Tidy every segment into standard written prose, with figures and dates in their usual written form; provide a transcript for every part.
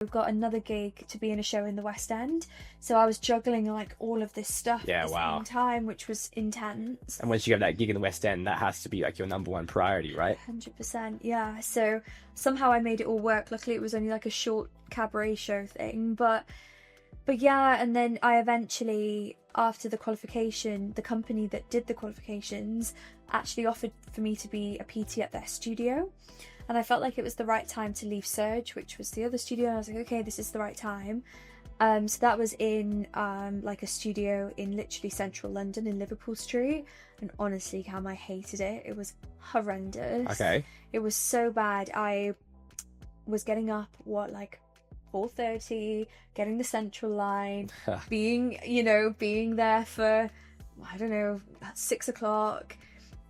We've got another gig to be in a show in the West End, so I was juggling like all of this stuff at the same time, which was intense. And once you have that gig in the West End, that has to be like your number one priority, right? 100%, yeah. So somehow I made it all work. Luckily it was only like a short cabaret show thing, but yeah. And then I eventually, after the qualification, the company that did the qualifications actually offered for me to be a PT at their studio. And I felt like it was the right time to leave Surge, which was the other studio. And I was like, okay, this is the right time. So that was in like a studio in literally central London in Liverpool Street. And honestly, Cam, I hated it. It was horrendous. Okay. It was so bad. I was getting up, like 4:30, getting the Central line, being there for, I don't know, about 6 o'clock.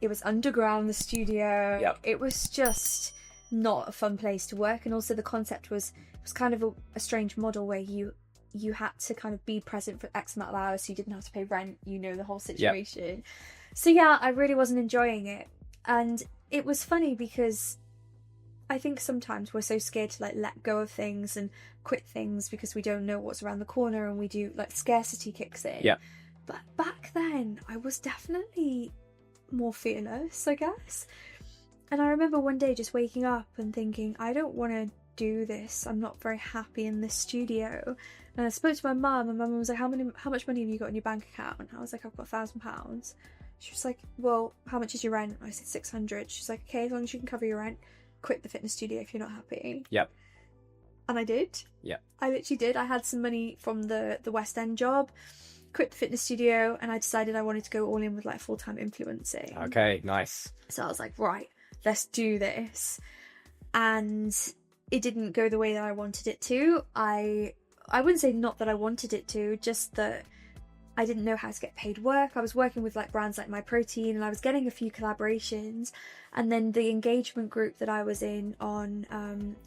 It was underground, the studio. Yep. It was just not a fun place to work. And also the concept was kind of a strange model where you had to kind of be present for X amount of hours, so you didn't have to pay rent, the whole situation. Yep. So yeah, I really wasn't enjoying it. And it was funny because I think sometimes we're so scared to like let go of things and quit things because we don't know what's around the corner, and we do, like, scarcity kicks in. Yeah. But back then I was definitely more fearless, I guess. And I remember one day just waking up and thinking, I don't want to do this. I'm not very happy in this studio. And I spoke to my mum, and my mum was like, how much money have you got in your bank account? And I was like, I've got £1,000. She was like, well, how much is your rent? I said 600. She's like, okay, as long as you can cover your rent, quit the fitness studio if you're not happy. Yep. And I did. Yeah. I literally did. I had some money from the West End job, quit the fitness studio, and I decided I wanted to go all in with like full-time influencing. Okay, nice. So I was like, right, let's do this. And it didn't go the way that I wanted it to. I wouldn't say not that I wanted it to, just that I didn't know how to get paid work. I was working with like brands like My Protein, and I was getting a few collaborations. And then the engagement group that I was in on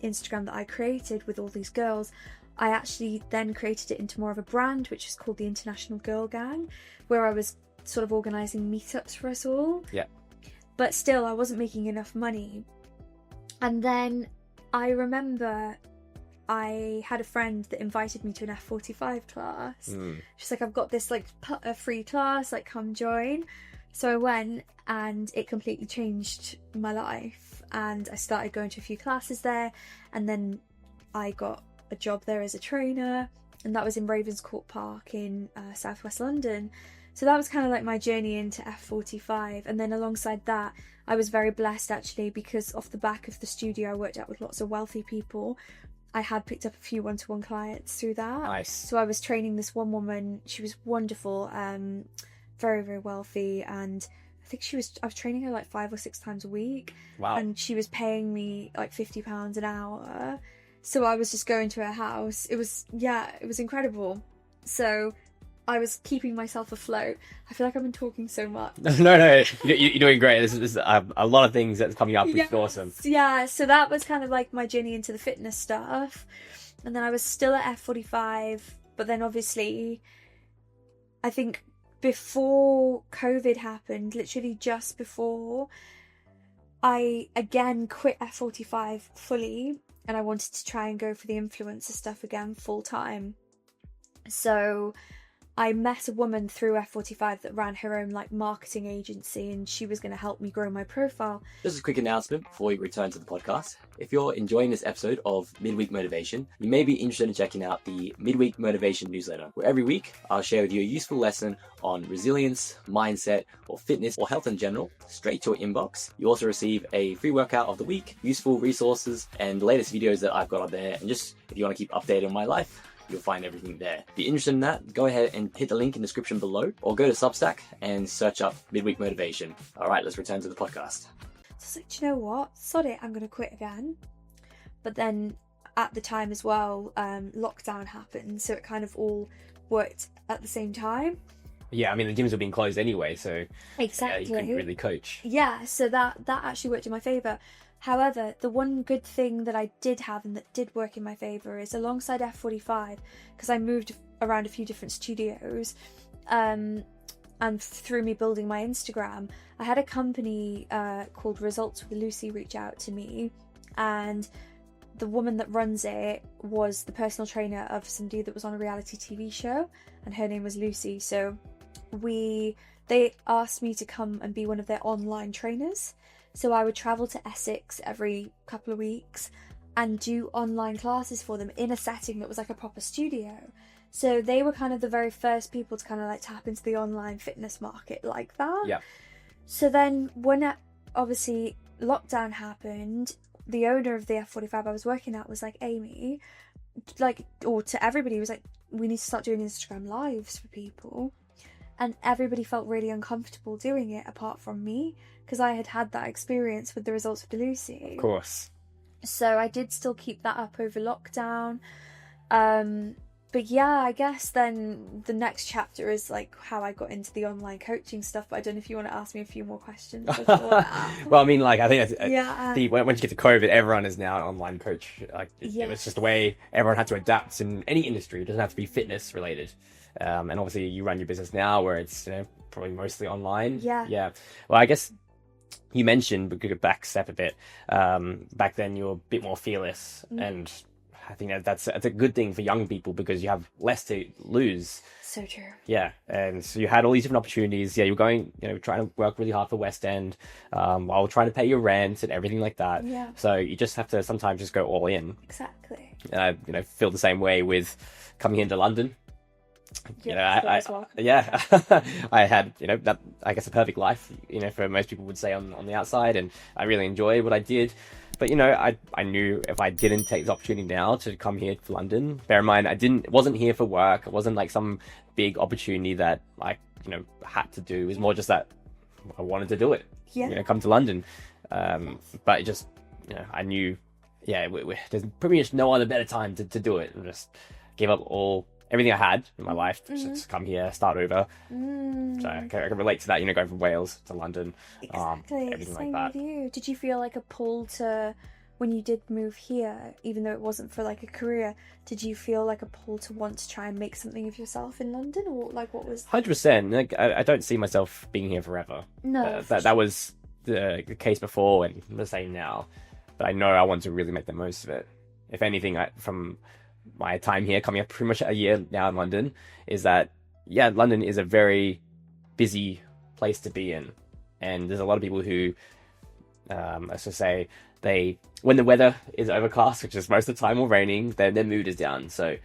Instagram that I created with all these girls, I actually then created it into more of a brand, which is called the International Girl Gang, where I was sort of organising meetups for us all. Yeah. But still, I wasn't making enough money. And then I remember I had a friend that invited me to an F45 class. She's like, I've got this like a free class, like come join. So I went, and it completely changed my life. And I started going to a few classes there, and then I got a job there as a trainer, and that was in Ravenscourt Park in southwest London. So that was kind of like my journey into F45. And then alongside that, I was very blessed actually, because off the back of the studio I worked out with lots of wealthy people, I had picked up a few one-to-one clients through that. Nice. So I was training this one woman. She was wonderful, very, very wealthy, and I think I was training her like 5 or 6 times a week. Wow. And she was paying me like £50 an hour. So I was just going to her house. It was incredible. So I was keeping myself afloat. I feel like I've been talking so much. No, you're doing great. This is a lot of things that's coming up, which is awesome. Yeah, so that was kind of like my journey into the fitness stuff. And then I was still at F45, but then obviously, I think before COVID happened, literally just before, I again quit F45 fully, and I wanted to try and go for the influencer stuff again full time. So I met a woman through F45 that ran her own like marketing agency, and she was going to help me grow my profile. Just a quick announcement before we return to the podcast. If you're enjoying this episode of Midweek Motivation, you may be interested in checking out the Midweek Motivation newsletter, where every week I'll share with you a useful lesson on resilience, mindset, or fitness, or health in general, straight to your inbox. You also receive a free workout of the week, useful resources, and the latest videos that I've got up there. And just if you want to keep updated on my life, you'll find everything there. If you're interested in that, go ahead and hit the link in the description below, or go to Substack and search up Midweek Motivation. All right, let's return to the podcast. So I was like, do you know what? Sod it, I'm going to quit again. But then at the time as well, lockdown happened, so it kind of all worked at the same time. Yeah, I mean, the gyms were being closed anyway, so exactly. You couldn't really coach. Yeah, so that actually worked in my favour. However, the one good thing that I did have and that did work in my favour is alongside F45, because I moved around a few different studios, and through me building my Instagram, I had a company called Results with Lucy reach out to me, and the woman that runs it was the personal trainer of somebody that was on a reality TV show, and her name was Lucy. So they asked me to come and be one of their online trainers. So I would travel to Essex every couple of weeks and do online classes for them in a setting that was like a proper studio. So they were kind of the very first people to kind of like tap into the online fitness market like that. Yeah. So then when obviously lockdown happened, the owner of the F45 I was working at was like, Amie, like, or to everybody, was like, we need to start doing Instagram lives for people. And everybody felt really uncomfortable doing it apart from me, because I had had that experience with the results of Lucy. Of course. So I did still keep that up over lockdown. But yeah, I guess then the next chapter is like how I got into the online coaching stuff. But I don't know if you want to ask me a few more questions before that. Well, I mean, like, I think Yeah. once you get to COVID, everyone is now an online coach. Like, it was Yes. just the way everyone had to adapt in any industry. It doesn't have to be fitness related. And obviously, you run your business now where it's, you know, probably mostly online. Yeah. Yeah. Well, I guess you mentioned, but could back step a bit. Back then, you were a bit more fearless, and I think that's a good thing for young people because you have less to lose. So true. Yeah, and so you had all these different opportunities. Yeah, you were going, you know, trying to work really hard for West End, while trying to pay your rent and everything like that. Yeah. So you just have to sometimes just go all in. Exactly. And I, you know, feel the same way with coming into London. You know, as well. yeah, I had, you know, that, I guess, a perfect life, you know, for most people would say on the outside, and I really enjoyed what I did. But, you know, I knew if I didn't take the opportunity now to come here to London, bear in mind, it wasn't here for work. It wasn't like some big opportunity that I, you know, had to do. It was more just that I wanted to do it, Yeah. you know, come to London. But it just, you know, I knew, yeah, there's pretty much no other better time to do it, and just give up everything I had in my life, just come here, start over. So I can relate to that, you know, going from Wales to London, Exactly. everything Same like that. with you. Did you feel like a pull to, when you did move here, even though it wasn't for like a career, did you feel like a pull to want to try and make something of yourself in London, or like what was? 100%. Like, I don't see myself being here forever. No. That was the case before and the same now. But I know I want to really make the most of it. If anything, from my time here, coming up pretty much a year now in London, is that, yeah, London is a very busy place to be in. And there's a lot of people who, let's just say, when the weather is overcast, which is most of the time, or raining, their mood is down. So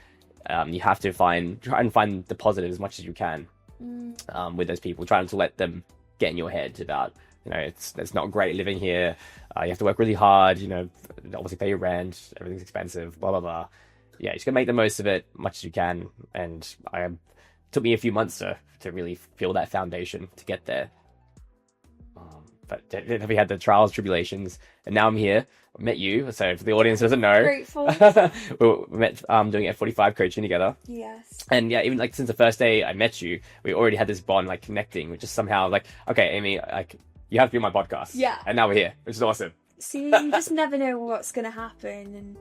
you have to try and find the positive as much as you can with those people, trying to let them get in your head about, you know, it's not great living here. You have to work really hard, you know, obviously pay your rent, everything's expensive, blah, blah, blah. Yeah, you just gotta make the most of it much as you can. And it took me a few months to really feel that foundation to get there. But we had the trials, tribulations, and now I'm here. I met you, so if the audience doesn't know, Grateful. we met doing F45 coaching together. Yes. And yeah, even like since the first day I met you, we already had this bond, like connecting, which is somehow like, okay, Amie, like, you have to be on my podcast. Yeah. And now we're here, which is awesome. See, you just never know what's going to happen, and